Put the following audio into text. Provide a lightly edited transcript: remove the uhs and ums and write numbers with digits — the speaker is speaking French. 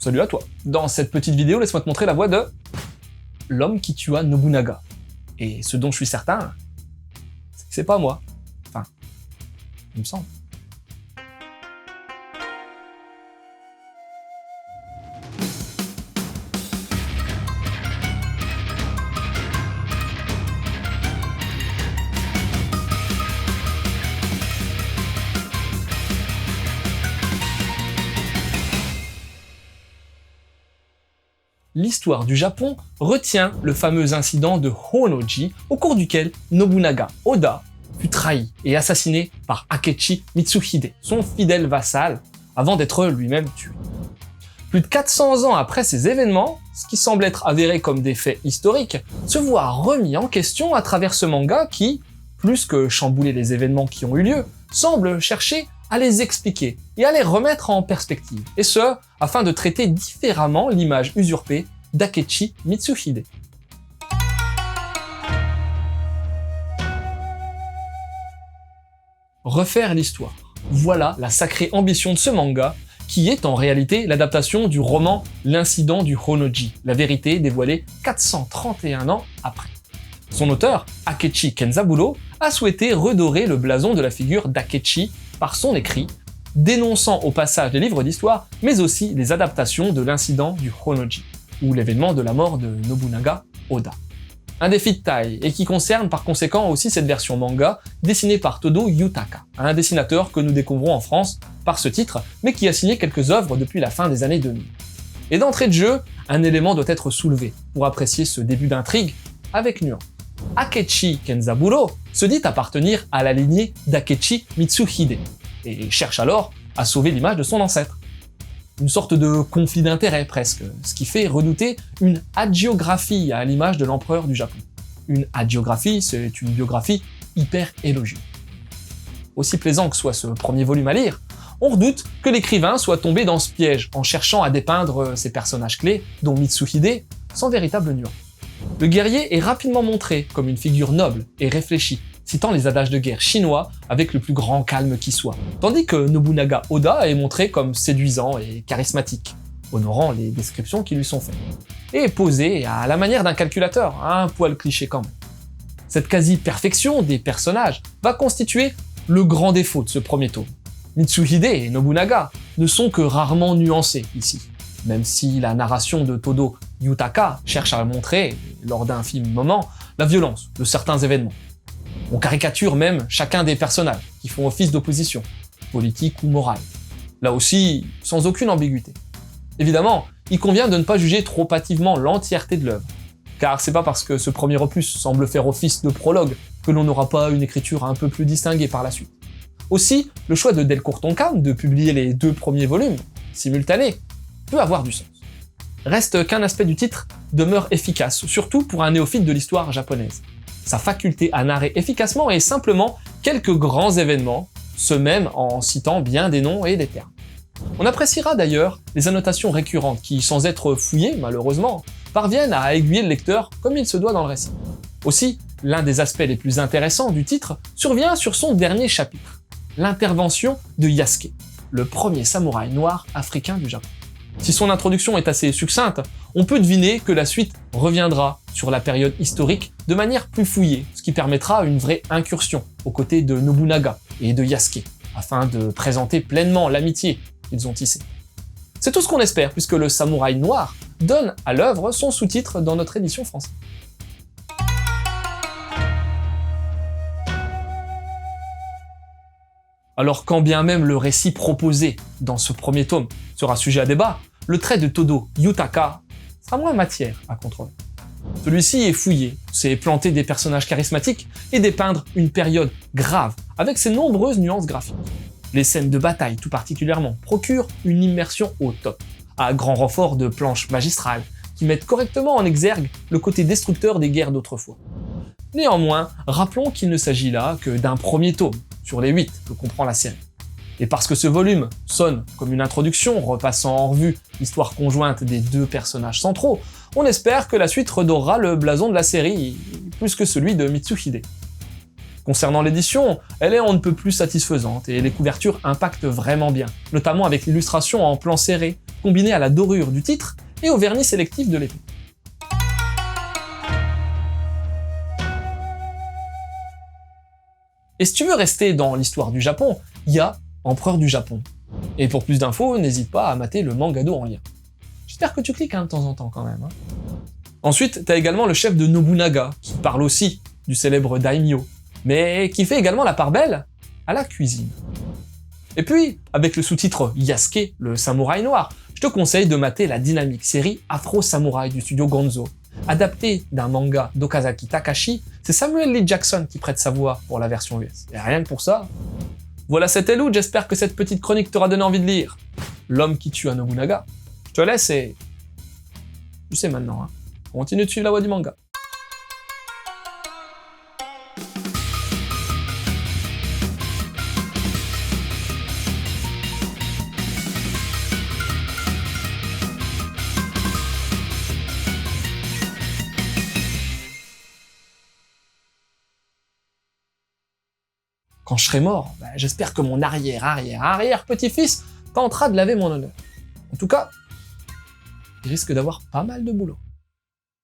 Salut à toi. Dans cette petite vidéo, laisse-moi te montrer la voix de l'homme qui tua Nobunaga. Et ce dont je suis certain, c'est que c'est pas moi. Enfin, il me semble. L'histoire du Japon retient le fameux incident de Honnoji, au cours duquel Nobunaga Oda fut trahi et assassiné par Akechi Mitsuhide, son fidèle vassal, avant d'être lui-même tué. Plus de 400 ans après ces événements, ce qui semble être avéré comme des faits historiques, se voit remis en question à travers ce manga qui, plus que chambouler les événements qui ont eu lieu, semble chercher à les expliquer et à les remettre en perspective, et ce, afin de traiter différemment l'image usurpée d'Akechi Mitsuhide. Refaire l'histoire. Voilà la sacrée ambition de ce manga, qui est en réalité l'adaptation du roman L'incident du Honnoji, la vérité dévoilée 431 ans après. Son auteur, Akechi Kenzaburo, a souhaité redorer le blason de la figure d'Akechi par son écrit, dénonçant au passage les livres d'histoire, mais aussi les adaptations de l'incident du Honnoji, ou l'événement de la mort de Nobunaga Oda. Un défi de taille, et qui concerne par conséquent aussi cette version manga, dessinée par Todo Yutaka, un dessinateur que nous découvrons en France par ce titre, mais qui a signé quelques œuvres depuis la fin des années 2000. Et d'entrée de jeu, un élément doit être soulevé, pour apprécier ce début d'intrigue avec nuance. Akechi Kenzaburo se dit appartenir à la lignée d'Akechi Mitsuhide, et cherche alors à sauver l'image de son ancêtre. Une sorte de conflit d'intérêts presque, ce qui fait redouter une hagiographie à l'image de l'empereur du Japon. Une hagiographie, c'est une biographie hyper élogieuse. Aussi plaisant que soit ce premier volume à lire, on redoute que l'écrivain soit tombé dans ce piège en cherchant à dépeindre ses personnages clés, dont Mitsuhide, sans véritable nuance. Le guerrier est rapidement montré comme une figure noble et réfléchie, citant les adages de guerre chinois avec le plus grand calme qui soit, tandis que Nobunaga Oda est montré comme séduisant et charismatique, honorant les descriptions qui lui sont faites, et posé à la manière d'un calculateur, un poil cliché quand même. Cette quasi-perfection des personnages va constituer le grand défaut de ce premier tome. Mitsuhide et Nobunaga ne sont que rarement nuancés ici, même si la narration de Todo Yutaka cherche à montrer, lors d'infimes moments, la violence de certains événements. On caricature même chacun des personnages qui font office d'opposition, politique ou morale. Là aussi, sans aucune ambiguïté. Évidemment, il convient de ne pas juger trop hâtivement l'entièreté de l'œuvre, car c'est pas parce que ce premier opus semble faire office de prologue que l'on n'aura pas une écriture un peu plus distinguée par la suite. Aussi, le choix de Delcourt Tonkam de publier les 2 premiers volumes, simultanés, peut avoir du sens. Reste qu'un aspect du titre demeure efficace, surtout pour un néophyte de l'histoire japonaise. Sa faculté à narrer efficacement et simplement quelques grands événements, ce même en citant bien des noms et des termes. On appréciera d'ailleurs les annotations récurrentes qui, sans être fouillées malheureusement, parviennent à aiguiller le lecteur comme il se doit dans le récit. Aussi, l'un des aspects les plus intéressants du titre survient sur son dernier chapitre, l'intervention de Yasuke, le premier samouraï noir africain du Japon. Si son introduction est assez succincte, on peut deviner que la suite reviendra sur la période historique de manière plus fouillée, ce qui permettra une vraie incursion aux côtés de Nobunaga et de Yasuke, afin de présenter pleinement l'amitié qu'ils ont tissée. C'est tout ce qu'on espère, puisque le samouraï noir donne à l'œuvre son sous-titre dans notre édition française. Alors quand bien même le récit proposé dans ce premier tome sera sujet à débat, le trait de Todo Yutaka sera moins matière à contrôler. Celui-ci est fouillé, c'est planter des personnages charismatiques et dépeindre une période grave avec ses nombreuses nuances graphiques. Les scènes de bataille tout particulièrement procurent une immersion au top, à grand renfort de planches magistrales qui mettent correctement en exergue le côté destructeur des guerres d'autrefois. Néanmoins, rappelons qu'il ne s'agit là que d'un premier tome, sur les 8 que comprend la série. Et parce que ce volume sonne comme une introduction, repassant en revue l'histoire conjointe des 2 personnages centraux, on espère que la suite redorera le blason de la série, plus que celui de Mitsuhide. Concernant l'édition, elle est on ne peut plus satisfaisante, et les couvertures impactent vraiment bien, notamment avec l'illustration en plan serré, combiné à la dorure du titre et au vernis sélectif de l'épée. Et si tu veux rester dans l'histoire du Japon, il y a Empereur du Japon. Et pour plus d'infos, n'hésite pas à mater le mangado en lien. J'espère que tu cliques de temps en temps quand même. Ensuite, t'as également le chef de Nobunaga, qui parle aussi du célèbre daimyo, mais qui fait également la part belle à la cuisine. Et puis, avec le sous-titre Yasuke, le samouraï noir, je te conseille de mater la dynamique série Afro Samurai du studio Gonzo. Adapté d'un manga d'Okazaki Takashi, c'est Samuel L. Jackson qui prête sa voix pour la version US. Et rien que pour ça. Voilà, c'était Lou, j'espère que cette petite chronique t'aura donné envie de lire L'homme qui tue un Nobunaga. Je te laisse et... tu sais maintenant, continue de suivre la voie du manga. Quand je serai mort, j'espère que mon arrière petit-fils tentera de laver mon honneur. En tout cas, il risque d'avoir pas mal de boulot.